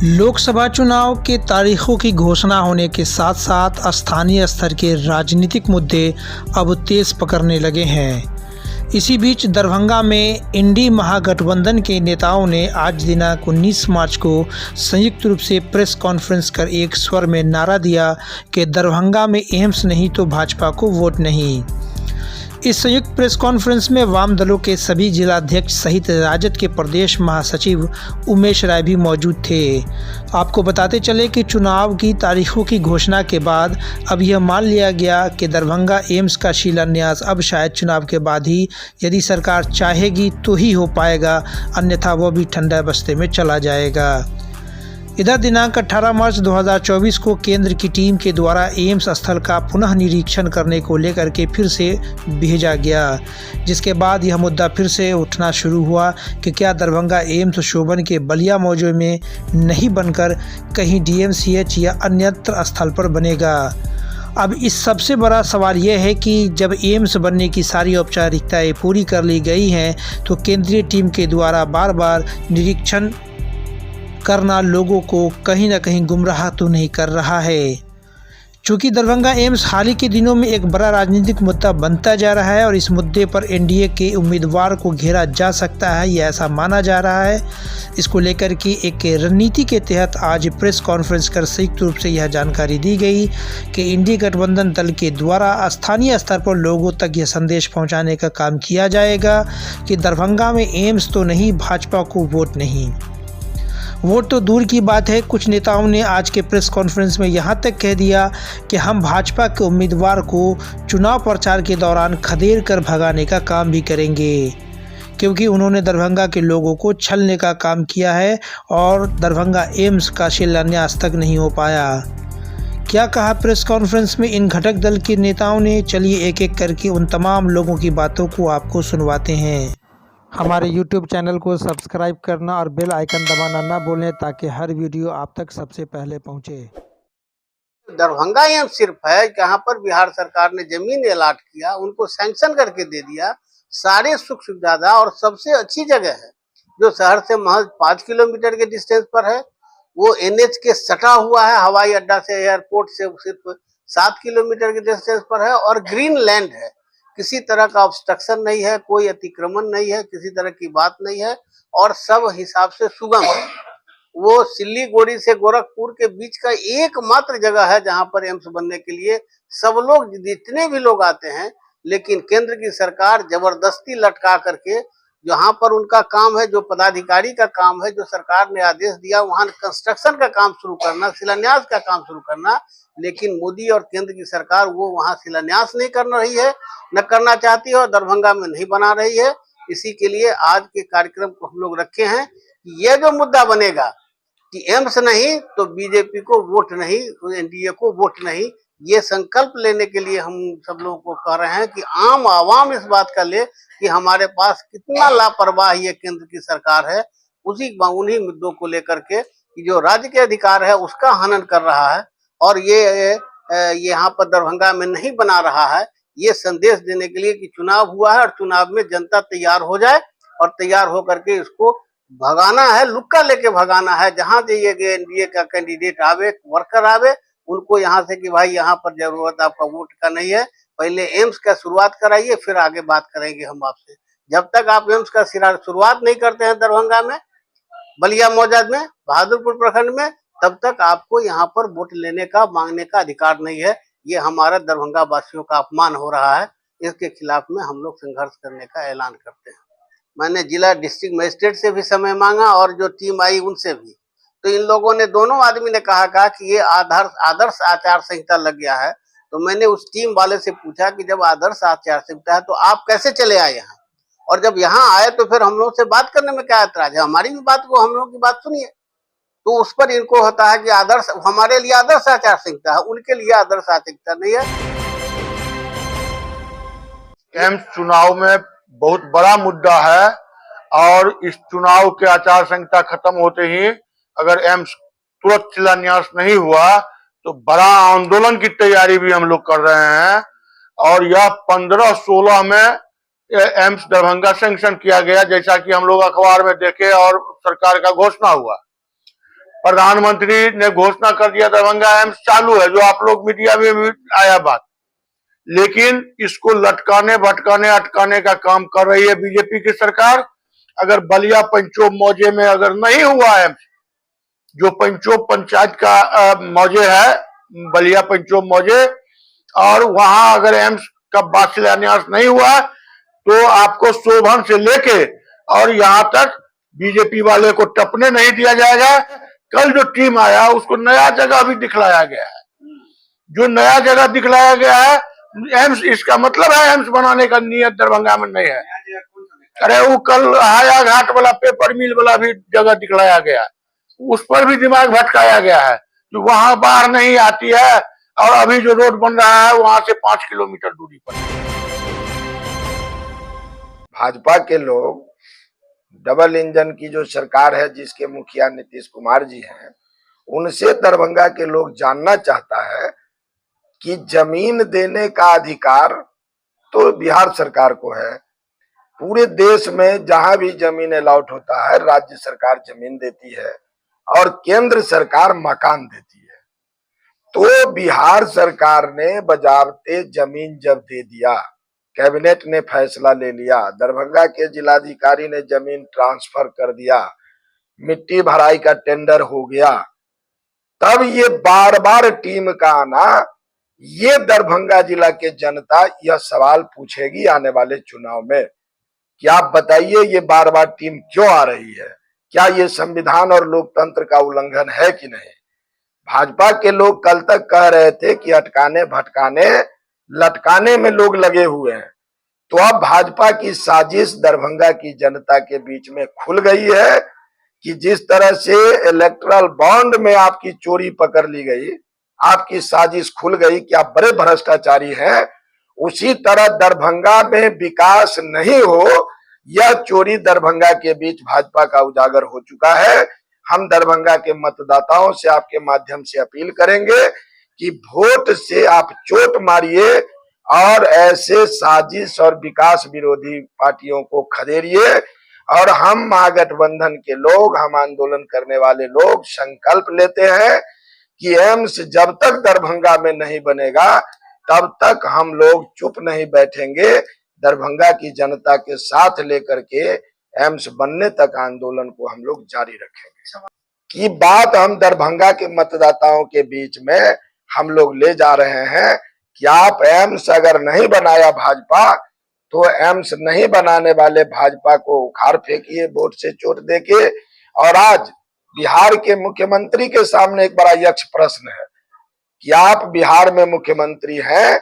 लोकसभा चुनाव के तारीखों की घोषणा होने के साथ साथ स्थानीय स्तर के राजनीतिक मुद्दे अब तेज पकड़ने लगे हैं। इसी बीच दरभंगा में इंडी महागठबंधन के नेताओं ने आज दिनांक 19 मार्च को संयुक्त रूप से प्रेस कॉन्फ्रेंस कर एक स्वर में नारा दिया कि दरभंगा में एम्स नहीं तो भाजपा को वोट नहीं। इस संयुक्त प्रेस कॉन्फ्रेंस में वाम दलों के सभी जिलाध्यक्ष सहित राजद के प्रदेश महासचिव उमेश राय भी मौजूद थे। आपको बताते चले कि चुनाव की तारीखों की घोषणा के बाद अब यह मान लिया गया कि दरभंगा एम्स का शिलान्यास अब शायद चुनाव के बाद ही, यदि सरकार चाहेगी तो ही हो पाएगा, अन्यथा वह भी ठंडा बस्ते में चला जाएगा। इधर दिनांक 18 मार्च 2024 को केंद्र की टीम के द्वारा एम्स स्थल का पुनः निरीक्षण करने को लेकर के फिर से भेजा गया, जिसके बाद यह मुद्दा फिर से उठना शुरू हुआ कि क्या दरभंगा एम्स शोभन के बलिया मौजे में नहीं बनकर कहीं डीएमसीएच या अन्यत्र स्थल पर बनेगा। अब इस सबसे बड़ा सवाल यह है कि जब एम्स बनने की सारी औपचारिकताएं पूरी कर ली गई हैं तो केंद्रीय टीम के द्वारा बार बार निरीक्षण करना लोगों को कहीं न कहीं गुमराह तो नहीं कर रहा है। चूँकि दरभंगा एम्स हाल ही के दिनों में एक बड़ा राजनीतिक मुद्दा बनता जा रहा है और इस मुद्दे पर एनडीए के उम्मीदवार को घेरा जा सकता है, यह ऐसा माना जा रहा है। इसको लेकर कि एक रणनीति के तहत आज प्रेस कॉन्फ्रेंस कर संयुक्त रूप से यह जानकारी दी गई कि इंडी गठबंधन दल के द्वारा स्थानीय स्तर पर लोगों तक यह संदेश पहुँचाने का काम किया जाएगा कि दरभंगा में एम्स तो नहीं, भाजपा को वोट नहीं। वोट तो दूर की बात है, कुछ नेताओं ने आज के प्रेस कॉन्फ्रेंस में यहाँ तक कह दिया कि हम भाजपा के उम्मीदवार को चुनाव प्रचार के दौरान खदेड़ कर भगाने का काम भी करेंगे, क्योंकि उन्होंने दरभंगा के लोगों को छलने का काम किया है और दरभंगा एम्स का शिलान्यास तक नहीं हो पाया। क्या कहा प्रेस कॉन्फ्रेंस में इन घटक दल के नेताओं ने, चलिए एक एक करके उन तमाम लोगों की बातों को आपको सुनवाते हैं। हमारे YouTube चैनल को सब्सक्राइब करना और बेल आइकन दबाना ना भूलें ताकि हर वीडियो आप तक सबसे पहले पहुंचे। दरभंगा एम्स सिर्फ है जहां पर बिहार सरकार ने जमीन अलॉट किया, उनको सैंक्शन करके दे दिया, सारे सुख सुविधा और सबसे अच्छी जगह है जो शहर से महज 5 किलोमीटर के डिस्टेंस पर है। वो एनएच के सटा हुआ है, हवाई अड्डा से एयरपोर्ट से सिर्फ 7 किलोमीटर के डिस्टेंस पर है और ग्रीन लैंड है। किसी तरह का ऑब्स्ट्रक्शन नहीं है, कोई अतिक्रमण नहीं है, किसी तरह की बात नहीं है और सब हिसाब से सुगम है। वो सिल्लीगुड़ी से गोरखपुर के बीच का एकमात्र जगह है जहां पर एम्स बनने के लिए सब लोग, जितने भी लोग आते हैं, लेकिन केंद्र की सरकार जबरदस्ती लटका करके जहां पर उनका काम है, जो पदाधिकारी का काम है, जो सरकार ने आदेश दिया वहां कंस्ट्रक्शन का काम शुरू करना, शिलान्यास का काम शुरू करना, लेकिन मोदी और केंद्र की सरकार वो वहां शिलान्यास नहीं कर रही है, न करना चाहती है और दरभंगा में नहीं बना रही है। इसी के लिए आज के कार्यक्रम को हम लोग रखे हैं कि ये जो मुद्दा बनेगा कि एम्स नहीं तो बीजेपी को वोट नहीं, एनडीए को वोट नहीं, ये संकल्प लेने के लिए हम सब लोगों को कह रहे हैं कि आम आवाम इस बात का ले कि हमारे पास कितना लापरवाह ये केंद्र की सरकार है, उन्हीं मुद्दों को लेकर के कि जो राज्य के अधिकार है उसका हनन कर रहा है और ये यहाँ पर दरभंगा में नहीं बना रहा है। ये संदेश देने के लिए कि चुनाव हुआ है और चुनाव में जनता तैयार हो जाए और तैयार होकर के इसको भगाना है, लुक्का लेके भगाना है। जहां से ये एनडीए का कैंडिडेट आवे, वर्कर आवे, उनको यहाँ से कि भाई यहाँ पर जरूरत आपका वोट का नहीं है, पहले एम्स का शुरुआत कराइए, फिर आगे बात करेंगे हम आपसे। जब तक आप एम्स का शुरुआत नहीं करते हैं दरभंगा में, बलिया मौजा में, बहादुरपुर प्रखंड में, तब तक आपको यहाँ पर वोट लेने का, मांगने का अधिकार नहीं है। ये हमारा दरभंगा वासियों का अपमान हो रहा है, इसके खिलाफ में हम लोग संघर्ष करने का ऐलान करते हैं। मैंने जिला डिस्ट्रिक्ट मजिस्ट्रेट से भी समय मांगा और जो टीम आई उनसे भी, तो इन लोगों ने, दोनों आदमी ने कहा कि ये आदर्श आचार संहिता लग गया है। तो मैंने उस टीम वाले से पूछा कि जब आदर्श आचार संहिता है तो आप कैसे चले आए यहाँ, और जब यहाँ आए तो फिर हम लोग से बात करने में क्या ऐतराज है, हमारी भी बात को, हम लोग की बात सुनिए। तो उस पर इनको होता है कि आदर्श, हमारे लिए आदर्श आचार संहिता है, उनके लिए आदर्श आचार संहिता नहीं है। एम्स चुनाव में बहुत बड़ा मुद्दा है और इस चुनाव के आचार संहिता खत्म होते ही अगर एम्स तुरंत शिलान्यास नहीं हुआ तो बड़ा आंदोलन की तैयारी भी हम लोग कर रहे हैं। और यह 15-16 में एम्स दरभंगा सैंक्शन किया गया, जैसा कि हम लोग अखबार में देखे और सरकार का घोषणा हुआ। प्रधानमंत्री ने घोषणा कर दिया दरभंगा एम्स चालू है, जो आप लोग मीडिया में भी आया बात, लेकिन इसको लटकाने भटकाने अटकाने का काम कर रही है बीजेपी की सरकार। अगर बलिया पंचोब मौजे में अगर नहीं हुआ एम्स, जो पंचोब पंचायत का मौजे है, बलिया पंचोब मौजे, और वहां अगर एम्स का शिलान्यास नहीं हुआ तो आपको शोभन से लेके और यहां तक बीजेपी वाले को टपने नहीं दिया जाएगा। कल जो टीम आया उसको नया जगह भी दिखलाया गया है, जो नया जगह दिखलाया गया है एम्स, इसका मतलब है एम्स बनाने का नियत दरभंगा में नहीं है। अरे वो कल हाया घाट वाला पेपर मिल वाला भी जगह दिखलाया गया, उस पर भी दिमाग भटकाया गया है, जो वहां बाढ़ नहीं आती है, और अभी जो रोड बन रहा है वहां से 5 किलोमीटर दूरी पर। भाजपा के लोग डबल इंजन की जो सरकार है, जिसके मुखिया नीतीश कुमार जी हैं, उनसे दरभंगा के लोग जानना चाहता है कि जमीन देने का अधिकार तो बिहार सरकार को है। पूरे देश में जहां भी जमीन अलॉट होता है, राज्य सरकार जमीन देती है और केंद्र सरकार मकान देती है। तो बिहार सरकार ने बजाबते जमीन जब दे दिया, कैबिनेट ने फैसला ले लिया, दरभंगा के जिलाधिकारी ने जमीन ट्रांसफर कर दिया, मिट्टी भराई का टेंडर हो गया, तब ये बार बार टीम का आना, ये दरभंगा जिला के जनता यह सवाल पूछेगी आने वाले चुनाव में कि आप बताइए ये बार बार टीम क्यों आ रही है, क्या ये संविधान और लोकतंत्र का उल्लंघन है कि नहीं। भाजपा के लोग कल तक कह रहे थे कि अटकाने भटकाने लटकाने में लोग लगे हुए हैं, तो अब भाजपा की साजिश दरभंगा की जनता के बीच में खुल गई है कि जिस तरह से इलेक्टोरल बॉन्ड में आपकी चोरी पकड़ ली गई, आपकी साजिश खुल गई कि आप बड़े भ्रष्टाचारी हैं, उसी तरह दरभंगा में विकास नहीं हो, यह चोरी दरभंगा के बीच भाजपा का उजागर हो चुका है। हम दरभंगा के मतदाताओं से आपके माध्यम से अपील करेंगे कि वोट से आप चोट मारिए और ऐसे साजिश और विकास विरोधी पार्टियों को खदेड़िए। और हम महागठबंधन के लोग, हम आंदोलन करने वाले लोग संकल्प लेते हैं कि एम्स जब तक दरभंगा में नहीं बनेगा तब तक हम लोग चुप नहीं बैठेंगे, दरभंगा की जनता के साथ लेकर के एम्स बनने तक आंदोलन को हम लोग जारी रखेंगे। की बात हम दरभंगा के मतदाताओं के बीच में हम लोग ले जा रहे हैं कि आप एम्स अगर नहीं बनाया भाजपा, तो एम्स नहीं बनाने वाले भाजपा को उखाड़ फेंकिए वोट से चोट देके। और आज बिहार के मुख्यमंत्री के सामने एक बड़ा यक्ष प्रश्न है कि आप बिहार में मुख्यमंत्री हैं,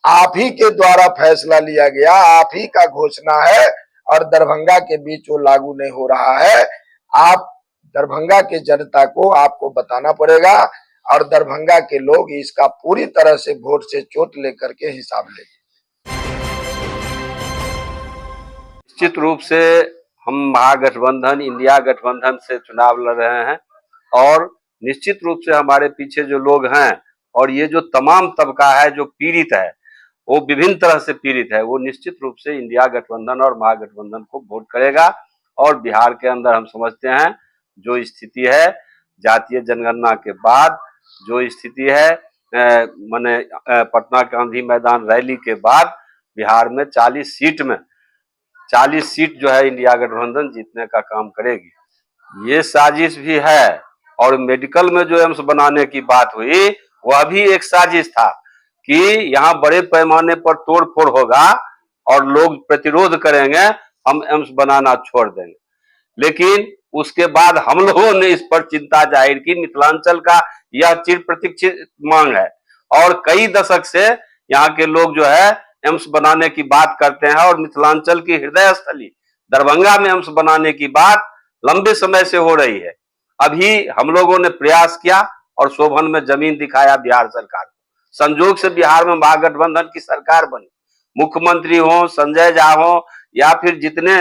आप ही के द्वारा फैसला लिया गया, आप ही का घोषणा है और दरभंगा के बीच वो लागू नहीं हो रहा है। आप दरभंगा के जनता को आपको बताना पड़ेगा और दरभंगा के लोग इसका पूरी तरह से वोट से चोट लेकर के हिसाब लेंगे। निश्चित रूप से हम महागठबंधन इंडिया गठबंधन से चुनाव लड़ रहे हैं और निश्चित रूप से हमारे पीछे जो लोग हैं और ये जो तमाम तबका है जो पीड़ित है, वो विभिन्न तरह से पीड़ित है, वो निश्चित रूप से इंडिया गठबंधन और महागठबंधन को वोट करेगा। और बिहार के अंदर हम समझते हैं जो स्थिति है, जातीय जनगणना के बाद जो स्थिति है, माने पटना गांधी मैदान रैली के बाद बिहार में 40 सीट जो है इंडिया गठबंधन जीतने का काम करेगी। ये साजिश भी है। और मेडिकल में जो एम्स बनाने की बात हुई, वह भी एक साजिश था कि यहाँ बड़े पैमाने पर तोड़ फोड़ होगा और लोग प्रतिरोध करेंगे, हम एम्स बनाना छोड़ देंगे। लेकिन उसके बाद हम लोगों ने इस पर चिंता जाहिर की। मिथिलांचल का यह चिर प्रतीक्षित मांग है और कई दशक से यहाँ के लोग जो है एम्स बनाने की बात करते हैं और मिथिलांचल की हृदय स्थली दरभंगा में एम्स बनाने की बात लंबे समय से हो रही है। अभी हम लोगों ने प्रयास किया और शोभन में जमीन दिखाया बिहार सरकार को। संजोग से बिहार में महागठबंधन की सरकार बनी, मुख्यमंत्री हो, संजय झा हो या फिर जितने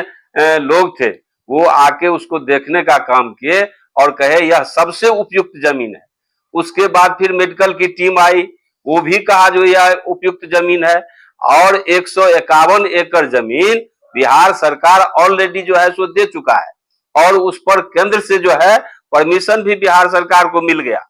लोग थे वो आके उसको देखने का काम किए और कहे यह सबसे उपयुक्त जमीन है। उसके बाद फिर मेडिकल की टीम आई, वो भी कहा जो यह उपयुक्त जमीन है। और 151 एकड़ जमीन बिहार सरकार ऑलरेडी जो है सो दे चुका है और उस पर केंद्र से जो है परमिशन भी बिहार सरकार को मिल गया।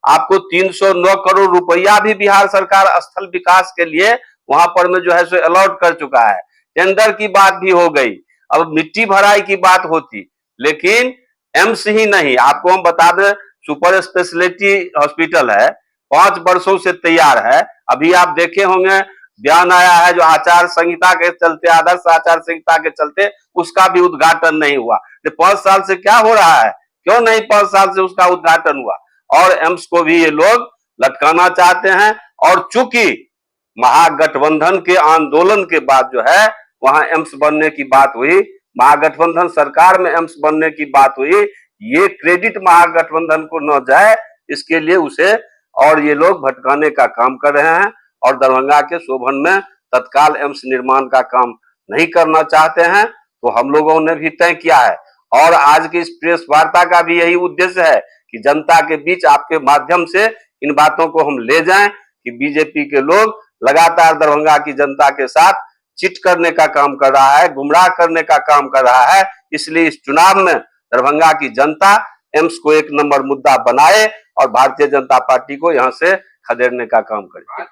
आपको 309 करोड़ रुपया भी बिहार सरकार स्थल विकास के लिए वहां पर में जो है सो अलॉट कर चुका है। टेंडर की बात भी हो गई, अब मिट्टी भराई की बात होती, लेकिन एम्स ही नहीं, आपको हम बता दें सुपर स्पेशलिटी हॉस्पिटल है, 5 वर्षों से तैयार है। अभी आप देखे होंगे बयान आया है जो आचार संहिता के चलते, आदर्श आचार संहिता के चलते उसका भी उद्घाटन नहीं हुआ। 5 साल से क्या हो रहा है, क्यों नहीं 5 साल से उसका उद्घाटन हुआ? और एम्स को भी ये लोग लटकाना चाहते हैं। और चूंकि महागठबंधन के आंदोलन के बाद जो है वहां एम्स बनने की बात हुई, महागठबंधन सरकार में एम्स बनने की बात हुई, ये क्रेडिट महागठबंधन को न जाए इसके लिए उसे और ये लोग भटकाने का काम कर रहे हैं और दरभंगा के शोभन में तत्काल एम्स निर्माण का काम नहीं करना चाहते हैं। तो हम लोगों ने भी तय किया है और आज की इस प्रेस वार्ता का भी यही उद्देश्य है कि जनता के बीच आपके माध्यम से इन बातों को हम ले जाएं कि बीजेपी के लोग लगातार दरभंगा की जनता के साथ चिट करने का काम कर रहा है, गुमराह करने का काम कर रहा है। इसलिए इस चुनाव में दरभंगा की जनता एम्स को 1 नंबर मुद्दा बनाए और भारतीय जनता पार्टी को यहां से खदेड़ने का काम करे।